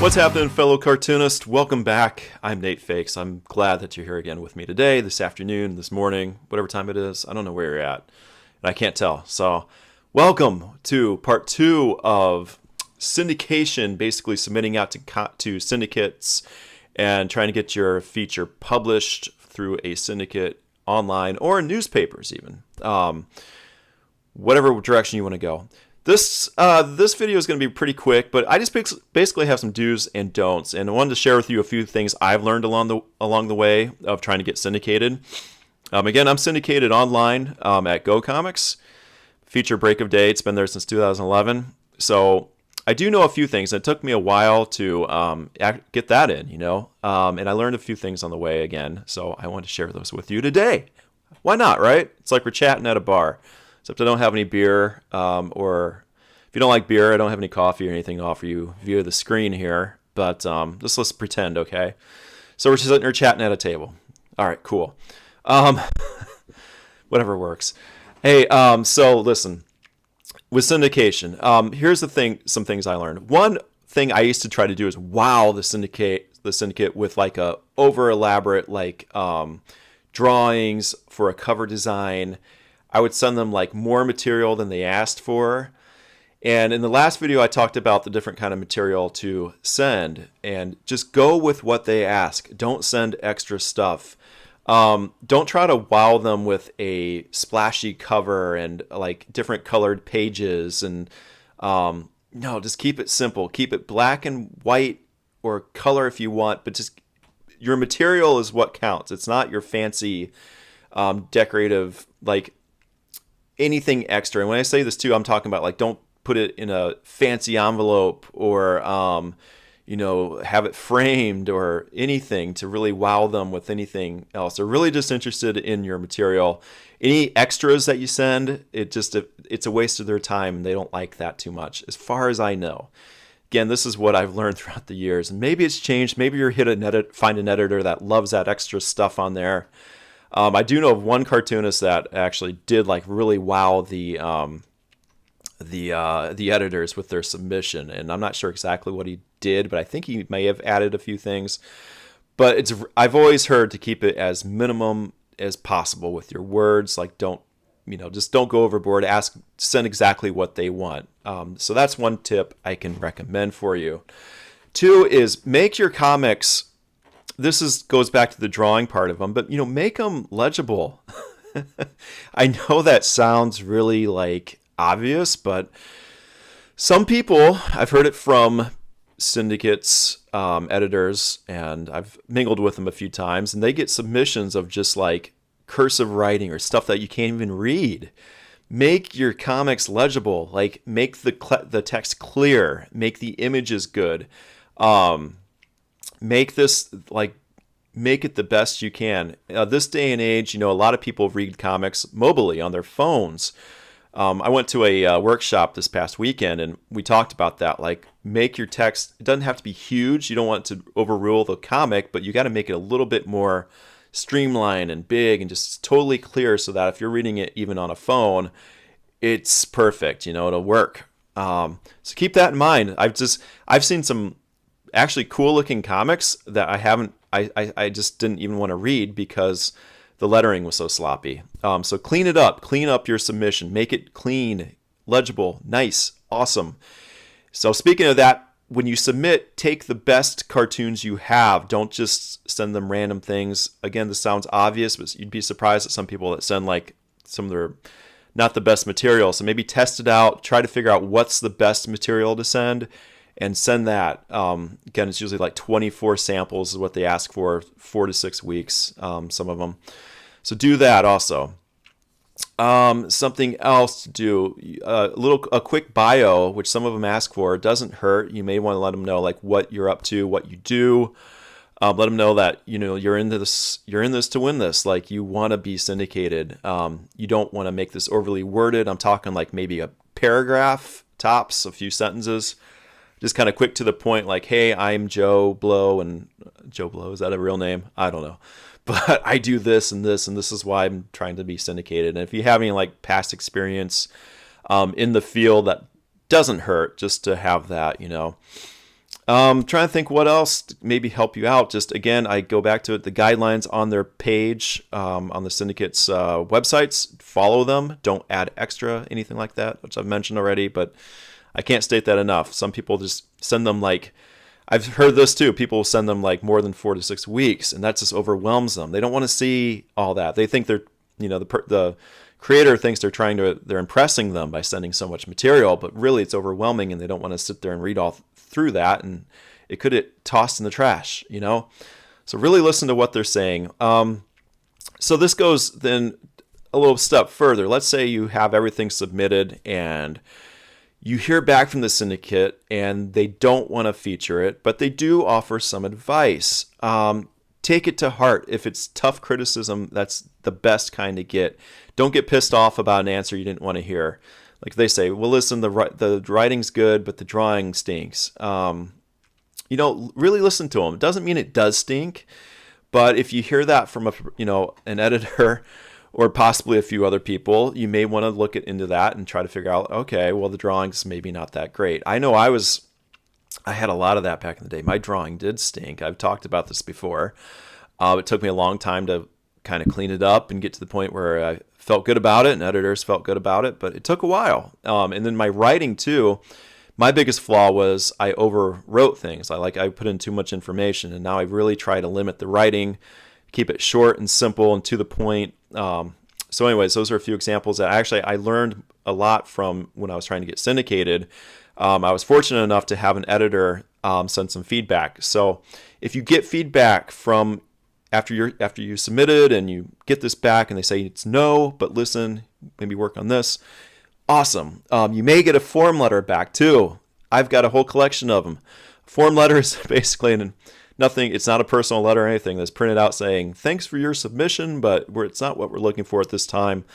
What's happening, fellow cartoonists? Welcome back. I'm Nate Fakes. I'm glad that you're here again with me today, this afternoon, this morning, whatever time it is. I don't know where you're at, and I can't tell. So, welcome to part 2 of syndication, basically submitting out to syndicates and trying to get your feature published through a syndicate online or in newspapers even. Whatever direction you want to go. This video is going to be pretty quick, but I just basically have some do's and don'ts, and I wanted to share with you a few things I've learned along the way of trying to get syndicated. Again, I'm syndicated online at Go Comics. Feature Break of Day. It's been there since 2011, so I do know a few things. It took me a while to get that in, and I learned a few things on the way again, so I want to share those with you today. Why not, right? It's like we're chatting at a bar. Except I don't have any beer, or if you don't like beer, I don't have any coffee or anything to offer you via the screen here. But let's pretend, okay? So we're just sitting here chatting at a table. All right, cool. Whatever works. Hey, so listen, with syndication, here's some things I learned. One thing I used to try to do is wow the syndicate with like a over elaborate drawings for a cover design. I would send them like more material than they asked for. And in the last video, I talked about the different kind of material to send, and just go with what they ask. Don't send extra stuff. Don't try to wow them with a splashy cover and like different colored pages. And no, just keep it simple. Keep it black and white or color if you want, but just your material is what counts. It's not your fancy decorative anything extra. And when I say this too, I'm talking about like don't put it in a fancy envelope or have it framed or anything to really wow them with anything else. They're really just interested in your material. Any extras that you send, it's a waste of their time. They don't like that too much, as far as I know. Again, this is what I've learned throughout the years, and maybe it's changed. Maybe you're find an editor that loves that extra stuff on there. I do know of one cartoonist that actually did really wow the editors with their submission, and I'm not sure exactly what he did, but I think he may have added a few things. But I've always heard to keep it as minimum as possible with your words. Like just don't go overboard. Send exactly what they want. So that's one tip I can recommend for you. 2 is make your comics. This goes back to the drawing part of them, but make them legible. I know that sounds really obvious, but some people, I've heard it from syndicates, editors, and I've mingled with them a few times, and they get submissions of just cursive writing or stuff that you can't even read. Make your comics legible. Make the text clear. Make the images good. Make this make it the best you can. This day and age, a lot of people read comics mobily on their phones. I went to a workshop this past weekend, and we talked about that. Make your text. It doesn't have to be huge. You don't want it to overrule the comic, but you got to make it a little bit more streamlined and big and just totally clear, so that if you're reading it even on a phone, it's perfect. It'll work. So keep that in mind. I've seen some actually cool looking comics that I just didn't even want to read because the lettering was so sloppy. So clean it up. Clean up your submission. Make it clean, legible, nice, awesome. So speaking of that, when you submit, take the best cartoons you have. Don't just send them random things. Again, this sounds obvious, but you'd be surprised at some people that send some of their not the best material. So maybe test it out. Try to figure out what's the best material to send, and send that. Again, it's usually 24 samples is what they ask for, 4 to 6 weeks, some of them. So do that also. Something else to do, a quick bio, which some of them ask for. It doesn't hurt. You may want to let them know what you're up to, what you do. Let them know that you're in this to win this. You want to be syndicated. You don't want to make this overly worded. I'm talking maybe a paragraph tops, a few sentences. Just kind of quick to the point, hey, I'm Joe Blow, and Joe Blow, is that a real name? I don't know. But I do this and this, and this is why I'm trying to be syndicated. And if you have any past experience in the field, that doesn't hurt just to have that, Trying to think what else to maybe help you out. Just again, I go back to it. The guidelines on their page, on the syndicates websites. Follow them. Don't add extra anything like that, which I've mentioned already. But I can't state that enough. Some people just send them like, I've heard this too. People send them like more than 4 to 6 weeks, and that just overwhelms them. They don't want to see all that. They think they're, the creator thinks they're impressing them by sending so much material, but really it's overwhelming, and they don't want to sit there and read all through that, and it could get tossed in the trash, So really listen to what they're saying. So this goes then a little step further. Let's say you have everything submitted and you hear back from the syndicate and they don't want to feature it, but they do offer some advice. Take it to heart. If it's tough criticism, that's the best kind to get. Don't get pissed off about an answer you didn't want to hear. Like they say, well, listen, the writing's good, but the drawing stinks. Really listen to them. It doesn't mean it does stink, but if you hear that from an editor or possibly a few other people, you may want to look into that and try to figure out, okay, well, the drawing's maybe not that great. I know I had a lot of that back in the day. My drawing did stink. I've talked about this before. It took me a long time to kind of clean it up and get to the point where I felt good about it and editors felt good about it, but it took a while. And then my writing too, my biggest flaw was I overwrote things. I put in too much information, and now I really try to limit the writing, keep it short and simple and to the point. So anyways, those are a few examples that I learned a lot from when I was trying to get syndicated. I was fortunate enough to have an editor send some feedback. So if you get feedback from after you submitted and you get this back and they say it's no, but listen, maybe work on this, awesome. You may get a form letter back too. I've got a whole collection of them. Form letter is basically nothing. It's not a personal letter or anything that's printed out saying thanks for your submission, but it's not what we're looking for at this time.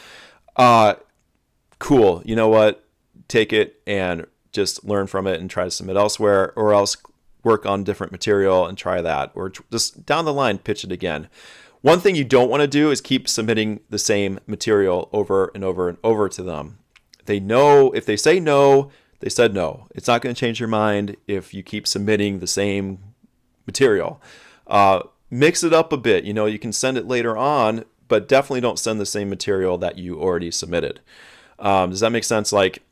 Cool. You know what? Take it and just learn from it and try to submit elsewhere, or else work on different material and try that, or just down the line pitch it again. One thing you don't want to do is keep submitting the same material over and over and over to them. They know if they say no, they said no. It's not going to change your mind if you keep submitting the same material. Mix it up a bit. You can send it later on, but definitely don't send the same material that you already submitted. Does that make sense? Like,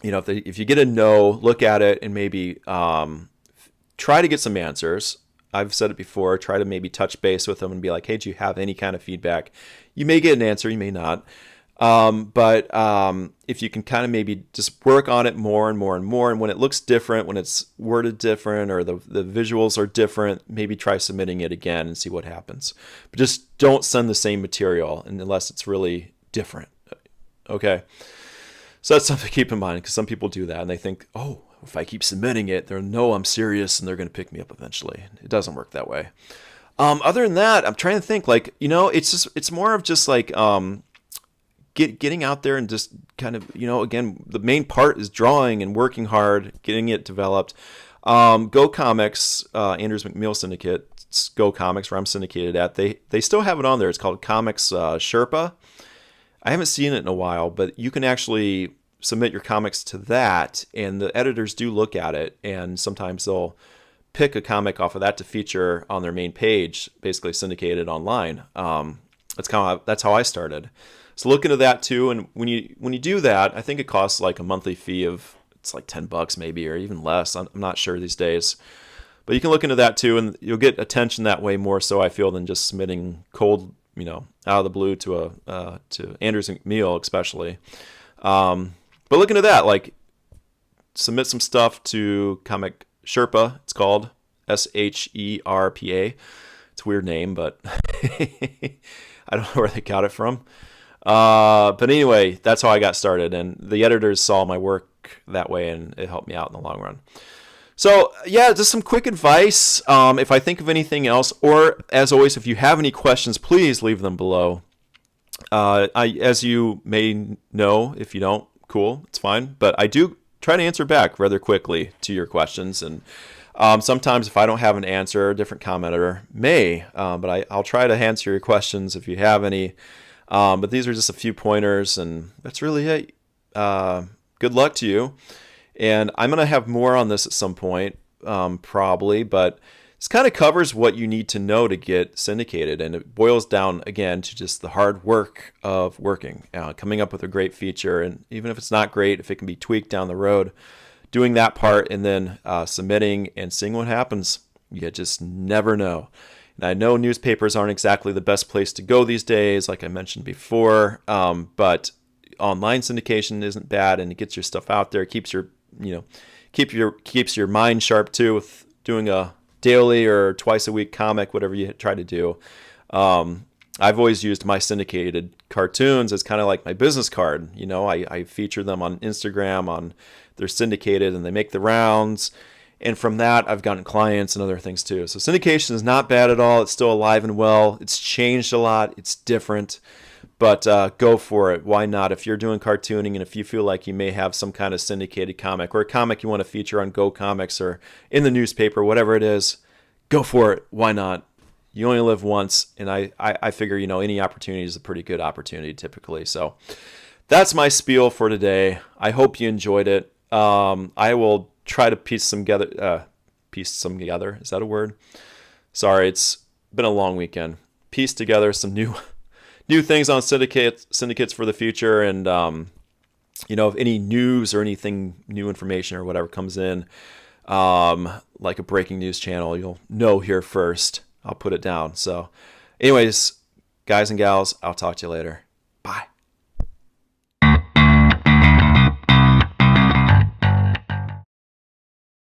if you get a no, look at it and maybe try to get some answers. I've said it before. Try to maybe touch base with them and be like, hey, do you have any kind of feedback? You may get an answer, you may not. But if you can kind of maybe just work on it more and more and more, and when it looks different, when it's worded different or the visuals are different, maybe try submitting it again and see what happens. But just don't send the same material unless it's really different. Okay. So that's something to keep in mind, because some people do that and they think, oh, if I keep submitting it, they'll know I'm serious and they're going to pick me up eventually. It doesn't work that way. Other than that, I'm trying to think, it's more of just like getting out there and just kind of, again, the main part is drawing and working hard, getting it developed. Go Comics, Andrews McMeel Syndicate, Go Comics, where I'm syndicated at, they still have it on there. It's called Comics Sherpa. I haven't seen it in a while, but you can actually submit your comics to that, and the editors do look at it, and sometimes they'll pick a comic off of that to feature on their main page, basically syndicated online. That's how I started. So look into that too, and when you do that, I think it costs like a monthly fee of, it's like $10 maybe, or even less. I'm not sure these days. But you can look into that too, and you'll get attention that way more so, I feel, than just submitting cold, out of the blue to Andrews McMeel especially. But look into that, like submit some stuff to Comic Sherpa. It's called Sherpa. It's a weird name, but I don't know where they got it from. But anyway, that's how I got started, and the editors saw my work that way, and it helped me out in the long run. So yeah, just some quick advice. If I think of anything else, or as always, if you have any questions, please leave them below. As you may know, if you don't, cool, it's fine. But I do try to answer back rather quickly to your questions. And sometimes if I don't have an answer, a different commenter may. But I'll try to answer your questions if you have any. But these are just a few pointers, and that's really it. Good luck to you. And I'm going to have more on this at some point. probably, but this kind of covers what you need to know to get syndicated. And it boils down, again, to just the hard work of working, coming up with a great feature. And even if it's not great, if it can be tweaked down the road, doing that part and then submitting and seeing what happens. You just never know. And I know newspapers aren't exactly the best place to go these days, like I mentioned before, but online syndication isn't bad, and it gets your stuff out there, keeps your mind sharp too, with doing a daily or twice a week comic, whatever you try to do. I've always used my syndicated cartoons as kind of like my business card. I feature them on Instagram, they're syndicated and they make the rounds. And from that, I've gotten clients and other things too. So syndication is not bad at all. It's still alive and well. It's changed a lot. It's different. But go for it. Why not? If you're doing cartooning and if you feel like you may have some kind of syndicated comic or a comic you want to feature on Go Comics or in the newspaper, whatever it is, go for it. Why not? You only live once. And I figure, any opportunity is a pretty good opportunity typically. So that's my spiel for today. I hope you enjoyed it. I will try to piece some together. Is that a word? Sorry, it's been a long weekend. Piece together some new things on syndicates for the future, and if any news or anything new information or whatever comes in, like a breaking news channel, you'll know here first. I'll put it down. So, anyways, guys and gals, I'll talk to you later.